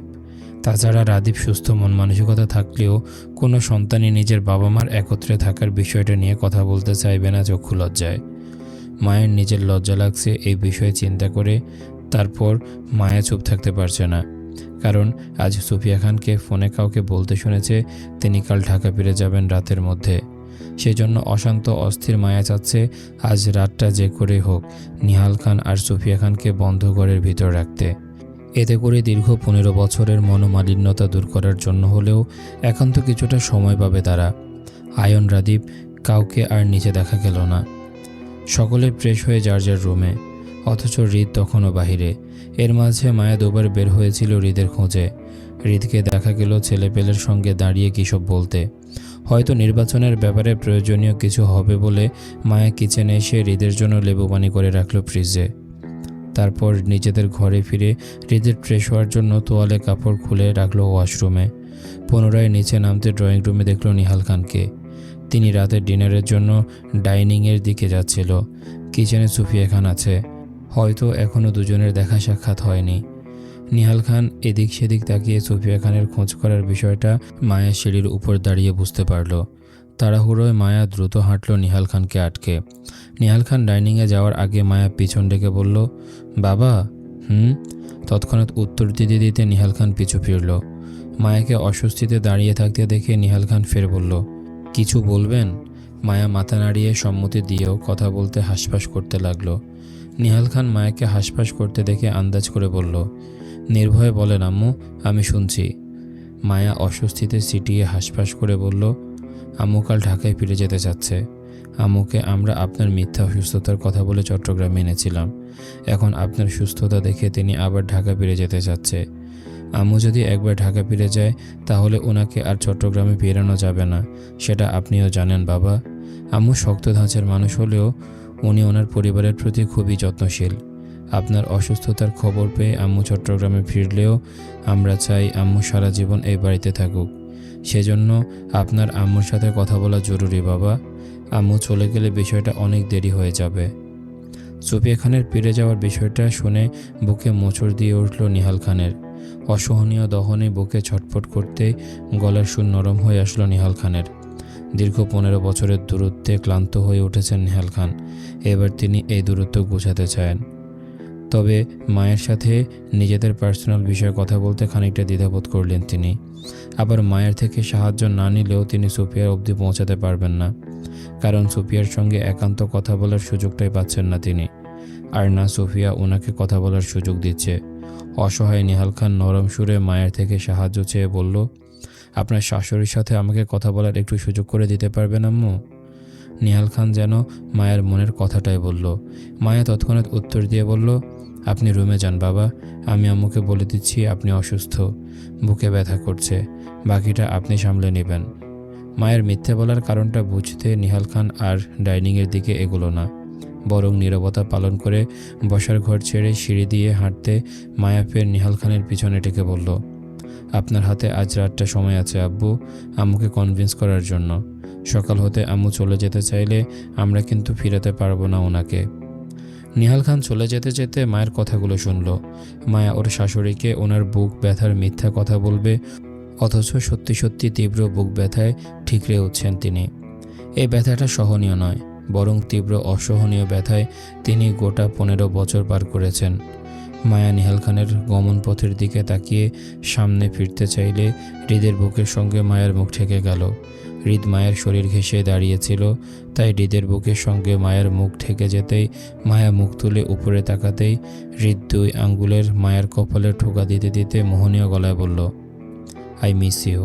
তাছাড়া রাদিফ সুস্থ মন মানসিকতা থাকলেও কোনো সন্তানই নিজের বাবা মার একত্রে থাকার বিষয়টা নিয়ে কথা বলতে চাইবে না চক্ষু লজ্জায়। মায়ের নিজের লজ্জা লাগছে এই বিষয়ে চিন্তা করে। তারপর মায়া চুপ থাকতে পারছে না, কারণ আজ সুফিয়া খানকে ফোনে কাউকে বলতে শুনেছে তিনি কাল ঢাকা ফিরে যাবেন রাতের মধ্যে। সেজন্য অশান্ত অস্থির মায়া চাচ্ছে আজ রাতটা যে করে হোক নিহাল খান আর সুফিয়া খানকে বন্ধ ঘরের ভিতর রাখতে। এতে করে দীর্ঘ 15 বছরের মনোমালিন্যতা দূর করার জন্য হলেও একান্ত কিছুটা সময় পাবে তারা। আয়ন, রাদীপ কাউকে আর নিচে দেখা গেল না। সকলে ফ্রেশ হয়ে যার যার রুমে, অথচ হৃদ তখনও বাহিরে। এর মাঝে মায়া দুবার বের হয়েছিল হৃদের খোঁজে। হৃদকে দেখা গেল ছেলেপেলের সঙ্গে দাঁড়িয়ে কী সব বলতে। হয়তো নির্বাচনের ব্যাপারে প্রয়োজনীয় কিছু হবে বলে মায়া কিচেনে এসে হৃদের জন্য লেবু পানি করে রাখল ফ্রিজে। তারপর নিজেদের ঘরে ফিরে হৃদের ফ্রেশ হওয়ার জন্য তোয়ালে কাপড় খুলে রাখল ওয়াশরুমে। পুনরায় নিচে নামতে ড্রয়িং রুমে দেখল নিহাল খানকে। তিনি রাতের ডিনারের জন্য ডাইনিংয়ের দিকে যাচ্ছিল। কিচেনে সুফিয়া খান আছে, হয়তো এখনও দুজনের দেখা সাক্ষাৎ হয়নি। নিহাল খান এদিক সেদিক তাকিয়ে সুফিয়া খানের খোঁজ করার বিষয়টা মায়া সিঁড়ির উপর দাঁড়িয়ে বুঝতে পারল। তাড়াহুড়োয় মায়া দ্রুত হাঁটল নিহাল খানকে আটকে। নিহাল খান ডাইনিংয়ে যাওয়ার আগে মায়া পিছন ডেকে বলল, বাবা। তৎক্ষণাৎ উত্তর দিতে দিতে নিহাল খান পিছু ফিরল। মায়াকে অস্বস্তিতে দাঁড়িয়ে থাকতে দেখে নিহাল খান ফের বলল, কিছু বলবেন? মায়া মাথা নাড়িয়ে সম্মতি দিয়েও কথা বলতে হাসপাস করতে লাগলো। নিহাল খান মায়াকে হাসপাস করতে দেখে আন্দাজ করে বলল, নির্ভয়ে বলেন আম্মু, আমি শুনছি। মায়া অস্বস্তিতে সিটিয়ে হাসপাস করে বলল, আম্মু কাল ঢাকায় ফিরে যেতে চাচ্ছে। আম্মুকে আমরা আপনার মিথ্যা অসুস্থতার কথা বলে চট্টগ্রামে এনেছিলাম। এখন আপনার সুস্থতা দেখে তিনি আবার ঢাকা ফিরে যেতে চাচ্ছে। আম্মু যদি একবার ঢাকা ফিরে যায় তাহলে ওনাকে আর চট্টগ্রামে ফেরানো যাবে না, সেটা আপনিও জানেন বাবা। আম্মু শক্ত ধাঁচের মানুষ হলেও উনি ওনার পরিবারের প্রতি খুবই যত্নশীল। আপনার অসুস্থতার খবর পেয়ে আম্মু চট্টগ্রামে ফিরলেও আমরা চাই আম্মু সারা জীবন এই বাড়িতে থাকুক। সেজন্য আপনার আম্মুর সাথে কথা বলা জরুরি বাবা। আম্মু চলে গেলে বিষয়টা অনেক দেরি হয়ে যাবে। সুফিয়া খানের ফিরে যাওয়ার বিষয়টা শুনে বুকে মোচড় দিয়ে উঠল নিহাল খানের। অসহনীয় দহনে বুকে ছটফট করতে গলার সুর নরম হয়ে আসলো নিহাল খানের। দীর্ঘ 15 বছরের দূরত্বে ক্লান্ত হয়ে উঠেছেন নিহাল খান। এবার তিনি এই দূরত্ব গুছাতে চান। তবে মায়ের সাথে নিজেদের পার্সোনাল বিষয়ে কথা বলতে খানিকটা দ্বিধাবোধ করলেন তিনি। আবার মায়ের থেকে সাহায্য না নিলেও তিনি সুফিয়ার অবধি পৌঁছাতে পারবেন না, কারণ সুফিয়ার সঙ্গে একান্ত কথা বলার সুযোগটাই পাচ্ছেন না তিনি। আর না সুফিয়া ওনাকে কথা বলার সুযোগ দিচ্ছে। অসহায় নিহাল খান নরম সুরে মায়ের থেকে সাহায্য চেয়ে বলল, আপনার শাশুড়ির সাথে আমাকে কথা বলার একটু সুযোগ করে দিতে পারবেন আম্মু? নিহাল খান যেন মায়ের মনের কথাটাই বলল। মায়া তৎক্ষণাৎ উত্তর দিয়ে বলল, আপনি রুমে যান বাবা, আমি আম্মুকে বলে দিচ্ছি আপনি অসুস্থ, বুকে ব্যথা করছে, বাকিটা আপনি সামলে নেবেন। মায়ের মিথ্যে বলার কারণটা বুঝতে নিহাল খান আর ডাইনিংয়ের দিকে এগোলো না, বরং নীরবতা পালন করে বসার ঘর ছেড়ে সিঁড়ি দিয়ে হাঁটতে মায়া ফের নিহাল খানের পিছনে ডেকে বলল, আপনার হাতে আজ রাতটা সময় আছে আব্বু, আম্মুকে কনভিন্স করার জন্য। সকাল হতে আম্মু চলে যেতে চাইলে আমরা কিন্তু ফিরাতে পারবো না ওনাকে। নিহাল খান চলে যেতে যেতে মায়ের কথাগুলো শুনল। মায়া ওর শাশুড়িকে ওনার বুক ব্যথার মিথ্যা কথা বলবে, অথচ সত্যি সত্যি তীব্র বুক ব্যথায় ঠিকরে উঠছেন তিনি। এই ব্যথাটা সহনীয় নয়, বরং তীব্র অসহনীয় ব্যথায় তিনি গোটা 15 বছর পার করেছেন। মায়া নিহাল খানের গমন পথের দিকে তাকিয়ে সামনে ফিরতে চাইলে হৃদের বুকের সঙ্গে মায়ের মুখ ঠেকে গেল। হৃদ মায়ের শরীর ঘেঁষে দাঁড়িয়েছিল, তাই হৃদের বুকের সঙ্গে মায়ের মুখ ঠেকে যেতেই মায়া মুখ তুলে উপরে তাকাতেই হৃদ 2 আঙ্গুলের মায়ের কপালে ঠোকা দিতে দিতে মোহনীয় গলায় বলল, আই মিস ইউ।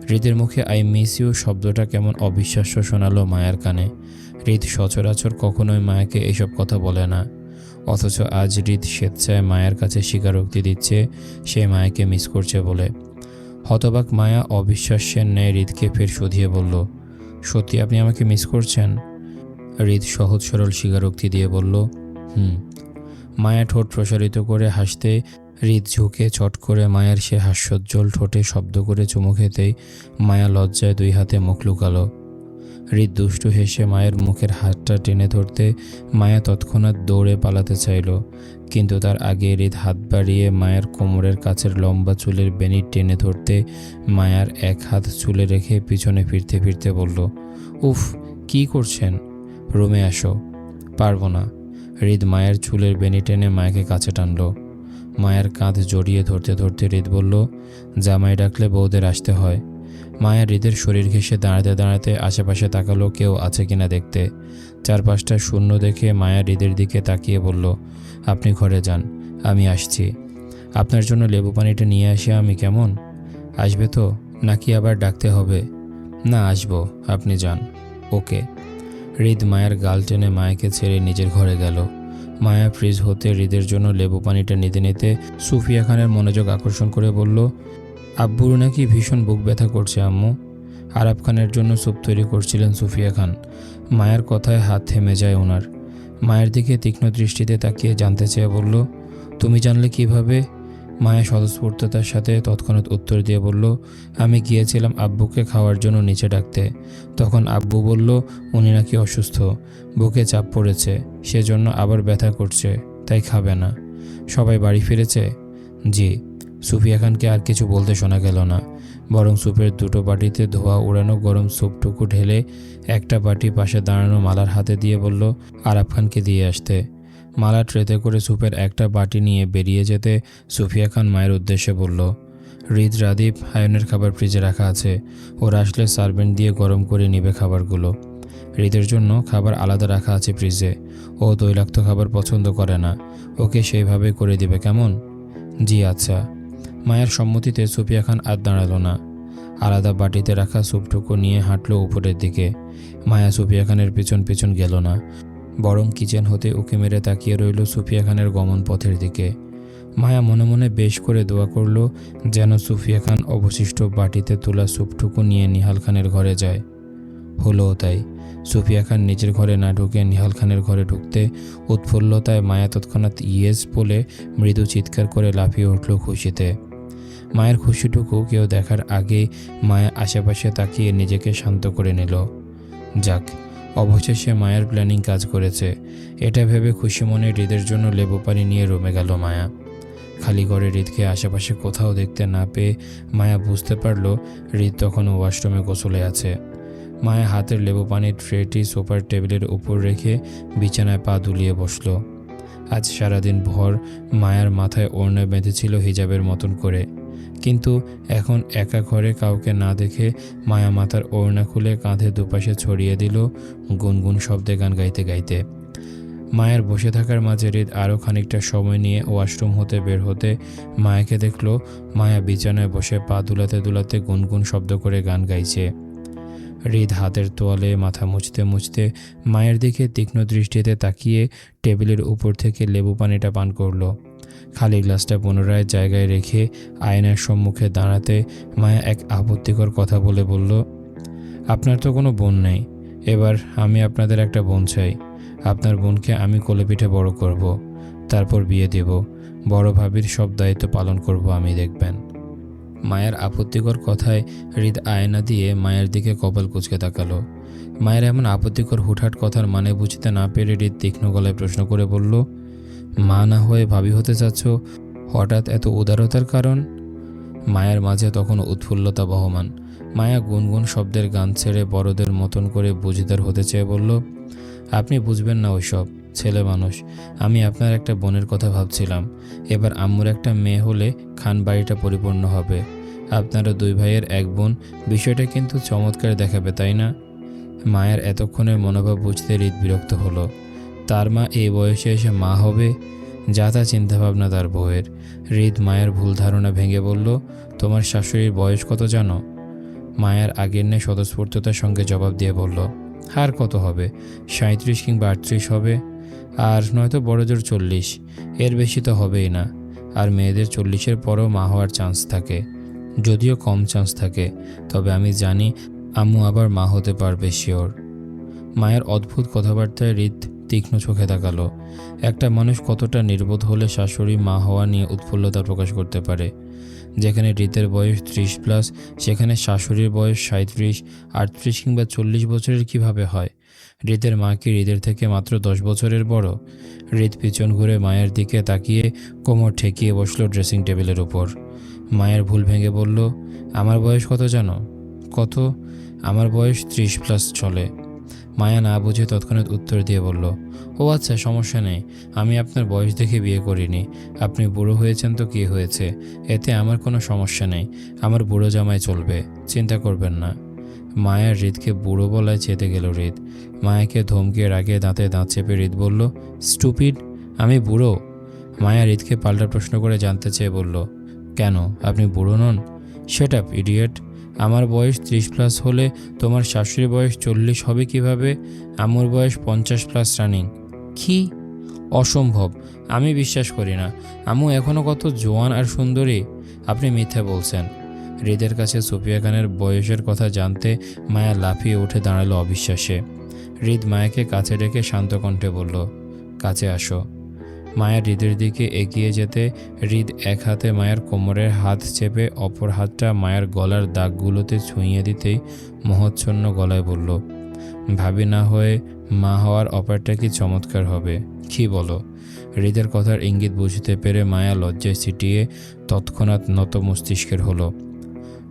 হৃদের মুখে আই মিস ইউ শব্দটা কেমন অবিশ্বাস্য শোনালো মায়ের কানে। হৃদ সচরাচর কখনোই মায়াকে এসব কথা বলে না, অথচ আজ হৃদ স্বেচ্ছায় মায়ের কাছে স্বীকারোক্তি দিচ্ছে সে মায়াকে মিস করছে বলে। হতবাক মায়া অবিশ্বাস্যের ন্যায় হৃদকে ফের শুধিয়ে বলল, সত্যি আপনি আমাকে মিস করছেন? হৃদ সহজ সরল স্বীকারোক্তি দিয়ে বলল, মায়া ঠোঁট প্রসারিত করে হাসতে হৃদ ঝুঁকে চট করে মায়ের সে হাস্যোজ্জ্বল ঠোঁটে শব্দ করে চুমু খেতেই মায়া লজ্জায় 2 হাতে মুখ লুকালো। হৃদ দুষ্টু হেসে মায়ের মুখের হাতটা টেনে ধরতে মায়া তৎক্ষণাৎ দৌড়ে পালাতে চাইল, কিন্তু তার আগে হৃদ হাত বাড়িয়ে মায়ের কোমরের কাছের লম্বা চুলের বেনি টেনে ধরতে মায়ার এক হাত চুলে রেখে পিছনে ফিরতে ফিরতে বলল, উফ, কি করছেন? রুমে আসো। পারবো না। হৃদ মায়ের চুলের বেনি টেনে মায়াকে কাছে টানল। মায়ের কাঁধ জড়িয়ে ধরতে ধরতে হৃদ বলল, জামাই ডাকলে বউদের আসতে হয়। মায়া হৃদের শরীর ঘেঁষে দাঁড়াতে দাঁড়াতে আশেপাশে তাকালো কেউ আছে কিনা দেখতে। চারপাশটা শূন্য দেখে মায়া হৃদের দিকে তাকিয়ে বলল, আপনি ঘরে যান, আমি আসছি। আপনার জন্য লেবু পানিটা নিয়ে আসি আমি, কেমন? আসবে তো, নাকি আবার ডাকতে হবে? না, আসবো, আপনি যান। ওকে। হৃদ মায়ের গাল টেনে মায়াকে ছেড়ে নিজের ঘরে গেল। মায়া ফ্রিজ হতে হৃদের জন্য লেবু পানিটা নিতে নিতে সুফিয়া খানের মনোযোগ আকর্ষণ করে বলল, আব্বুর নাকি ভীষণ বুক ব্যথা করছে আম্মু। আরাব খানের জন্য স্যুপ তৈরি করছিলেন সুফিয়া খান। মায়ের কথায় হাত থেমে যায় ওনার। মায়ের দিকে তীক্ষ্ণ দৃষ্টিতে তাকিয়ে জানতে চেয়ে বলল, তুমি জানলে কিভাবে? মায়া স্বতঃস্ফূর্ততার সাথে তৎক্ষণাৎ উত্তর দিয়ে বলল, আমি গিয়েছিলাম আব্বুকে খাওয়ার জন্য নিচে ডাকতে। তখন আব্বু বলল উনি নাকি অসুস্থ, বুকে চাপ পড়েছে, সেজন্য আবার ব্যথা করছে, তাই খাবে না। সবাই বাড়ি ফিরেছে? জি। সুফিয়া খানকে আর কিছু বলতে শোনা গেল না, বরং স্যুপের 2টো বাটিতে ধোয়া উড়ানো গরম স্যুপটুকু ঢেলে একটা বাটি পাশে দাঁড়ানো মালার হাতে দিয়ে বলল, আরাব খানকে দিয়ে আসতে। মালা ট্রেতে করে স্যুপের একটা বাটি নিয়ে বেরিয়ে যেতে সুফিয়া খান মায়ের উদ্দেশ্যে বলল, হৃদ, রাদীপ, আয়নের খাবার ফ্রিজে রাখা আছে, ওরা আসলে সার্ভেন্ট দিয়ে গরম করে নিবে খাবারগুলো। হৃদের জন্য খাবার আলাদা রাখা আছে ফ্রিজে, ও তৈলাক্ত খাবার পছন্দ করে না, ওকে সেইভাবে করে দিবে, কেমন? জি আচ্ছা। মায়ের সম্মতিতে সুফিয়া খান আর দাঁড়ালো না, আলাদা বাটিতে রাখা স্যুপটুকু নিয়ে হাঁটল উপরের দিকে। মায়া সুফিয়া খানের পিছন পিছন গেল না, বরং কিচেন হতে উঁকি মেরে তাকিয়ে রইল সুফিয়া খানের গমন পথের দিকে। মায়া মনে মনে বেশ করে দোয়া করল যেন সুফিয়া খান অবশিষ্ট বাটিতে তোলা স্যুপটুকু নিয়ে নিহাল খানের ঘরে যায়। হলো তাই। সুফিয়া খান নিজের ঘরে না ঢুকে নিহাল খানের ঘরে ঢুকতে উৎফুল্লতায় মায়া তৎক্ষণাৎ ইয়েস বলে মৃদু চিৎকার করে লাফিয়ে উঠল খুশিতে। মায়ের খুশিটুকু কেউ দেখার আগে মায়া আশেপাশে তাকিয়ে নিজেকে শান্ত করে নিল। যাক, অবশেষে মায়ার প্ল্যানিং কাজ করেছে, এটা ভেবে খুশি মনে হৃদের জন্য লেবু পানি নিয়ে রুমে গেল মায়া। খালি ঘরে হৃদকে আশেপাশে কোথাও দেখতে না পেয়ে মায়া বুঝতে পারল হৃদ তখনও ওয়াশরুমে গোসলে আছে। মায়া হাতের লেবু পানির ট্রেটি সোফার টেবিলের উপর রেখে বিছানায় পা দুলিয়ে বসল। আজ সারাদিন ভর মায়ার মাথায় ওড়না বেঁধেছিল হিজাবের মতন করে, কিন্তু এখন একা ঘরে কাউকে না দেখে মায়া মাথার ওড়না খুলে কাঁধে দুপাশে ছড়িয়ে দিল গুনগুন শব্দে গান গাইতে গাইতে। মায়ের বসে থাকার মাঝে হৃদ আরও খানিকটা সময় নিয়ে ওয়াশরুম হতে বের হতে মায়াকে দেখল মায়া বিছানায় বসে পা দুলাতে দুলাতে গুনগুন শব্দ করে গান গাইছে। হৃদ হাতের তোয়ালে মাথা মুছতে মুছতে মায়ের দিকে তীক্ষ্ণ দৃষ্টিতে তাকিয়ে টেবিলের উপর থেকে লেবু পানিটা পান করল। খালি গ্লাসটা পুনরায় জায়গায় রেখে আয়নার সম্মুখে দাঁড়াতে মায়া এক আপত্তিকর কথা বলে বলল, আপনার তো কোনো বোন নেই, এবার আমি আপনাদের একটা বোন চাই। আপনার বোনকে আমি কোলে পিঠে বড় করব, তারপর বিয়ে দেব। বড় ভাবির সব দায়িত্ব পালন করব আমি, দেখবেন। মায়ের আপত্তিকর কথায় হৃদ আয়না দিয়ে মায়ের দিকে কপাল কুঁচকে তাকালো। মায়ের এমন আপত্তিকর হুটহাট কথার মানে বুঝতে না পেরে হৃদ তীক্ষ্ণ গলায় প্রশ্ন করে বলল, মা না হয়ে ভাবি হতে চাচ্ছ, হঠাৎ এত উদারতার কারণ? মায়ের মাঝে তখন উৎফুল্লতা বহমান। মায়া গুনগুন শব্দের গান ছেড়ে বড়দের মতন করে বুঝিদার হতে চেয়ে বলল, আপনি বুঝবেন না ওইসব, ছেলে মানুষ। আমি আপনার একটা বোনের কথা ভাবছিলাম। এবার আম্মুর একটা মেয়ে হলে খান বাড়িটা পরিপূর্ণ হবে। আপনারা দুই ভাইয়ের এক বোন, বিষয়টা কিন্তু চমৎকার দেখাবে, তাই না? মায়ের এতক্ষণের মনোভাব বুঝতে হৃদ বিরক্ত হলো। তার মা এই বয়সে এসে মা হবে? যা তা চিন্তাভাবনা তার বউয়ের। হৃদ মায়ের ভুল ধারণা ভেঙে বলল, তোমার শাশুড়ির বয়স কত জানো? মায়ের আগের নে স্বতঃস্ফূর্ততার সঙ্গে জবাব দিয়ে বলল, আর কত হবে? 37 কিংবা 38 হবে, আর নয়তো বড়জোর 40। এর বেশি তো হবেই না। আর মেয়েদের 40-এর পরও মা হওয়ার চান্স থাকে, যদিও কম চান্স থাকে। তবে আমি জানি আম্মু আবার মা হতে পারবে, শিওর। মায়ের অদ্ভুত কথাবার্তায় হৃদ তীক্ষ্ণ চোখে তাকালো। একটা মানুষ কতটা নির্বোধ হলে শাশুড়ি মা হওয়া নিয়ে উৎফুল্লতা প্রকাশ করতে পারে? যেখানে হৃদের বয়স 30+, সেখানে শাশুড়ির বয়স 37, 38 কিংবা 40 বছরের কিভাবে হয়? হৃদের মা কি হৃদের থেকে মাত্র 10 বছরের বড়? হৃদ পিছন ঘুরে মায়ের দিকে তাকিয়ে কোমর ঠেকিয়ে বসলো ড্রেসিং টেবিলের উপর। মায়ের ভুল ভেঙে বলল, আমার বয়স কত জানো? কত? আমার বয়স 30+ চলে। মায়া না বুঝে তৎক্ষণাৎ উত্তর দিয়ে বলল, ও আচ্ছা, সমস্যা নেই। আমি আপনার বয়স দেখে বিয়ে করিনি। আপনি বুড়ো হয়েছেন তো কী হয়েছে, এতে আমার কোনো সমস্যা নেই। আমার বুড়ো জামাই চলবে, চিন্তা করবেন না। মায়ার হৃদকে বুড়ো বলায় চেতে গেল হৃদ। মায়াকে ধমকে রাগে দাঁতে দাঁত চেপে হৃদ বলল, স্টুপিড, আমি বুড়ো? মায়া হৃদকে পাল্টা প্রশ্ন করে জানতে চেয়ে বলল, কেন, আপনি বুড়ো নন? Shut up, idiot. আমার বয়স 30+ হলে তোমার শাশুড়ির বয়স 40 হবে কিভাবে? আম্মুর বয়স 50+ রানিং। কি? অসম্ভব, আমি বিশ্বাস করি না। আম্মু এখনও কত জোয়ান আর সুন্দরী। আপনি মিথ্যা বলছেন। হৃদের কাছে সুফিয়া খানের বয়সের কথা জানতে মায়া লাফিয়ে উঠে দাঁড়ালো অবিশ্বাসে। হৃদ মায়াকে কাছে ডেকে শান্ত কণ্ঠে বলল, কাছে আসো। মায়া হৃদের দিকে এগিয়ে যেতে হৃদ এক হাতে মায়ের কোমরের হাত চেপে অপর হাতটা মায়ের গলার দাগগুলোতে ছুঁয়ে দিতেই মোহচ্ছন্ন গলায় বলল, ভাবি না হয়ে মা হওয়ার অপারটা কি চমৎকার হবে, কি বলো? হৃদের কথার ইঙ্গিত বুঝতে পেরে মায়া লজ্জায় ছিটিয়ে তৎক্ষণাৎ নত মস্তিষ্কের হলো।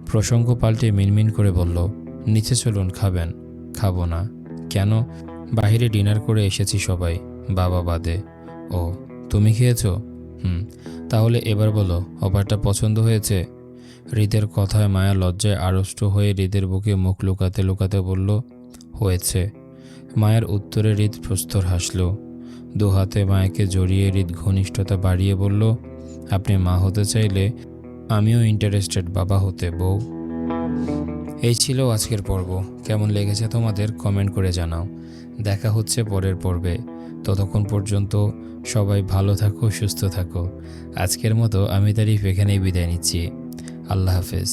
প্রসঙ্গ পাল্টে মিনমিন করে বলল, নিচে চলুন, খাবেন? খাবো না। কেন? বাইরে ডিনার করে এসেছি সবাই, বাবা বাদে। ও, তুমি খেয়েছো? তাহলে এবার বলো, অফারটা পছন্দ হয়েছে? হৃদের কথায় মায়া লজ্জায় আড়ষ্ট হয়ে হৃদের বুকে মুখ লুকাতে লুকাতে বলল, হয়েছে। মায়ের উত্তরে হৃদ প্রস্তর হাসল। দু হাতে মায়াকে জড়িয়ে হৃদ ঘনিষ্ঠতা বাড়িয়ে বলল, আপনি মা হতে চাইলে আমিও ইন্টারেস্টেড বাবা হতে, বউ। এই ছিল আজকের পর্ব। কেমন লেগেছে তোমাদের কমেন্ট করে জানাও। দেখা হচ্ছে পরের পর্বে। ততক্ষণ পর্যন্ত সবাই ভালো থাকো, সুস্থ থাকো। আজকের মতো আমি তারিফ এখানেই বিদায় নিচ্ছি। আল্লাহ হাফেজ।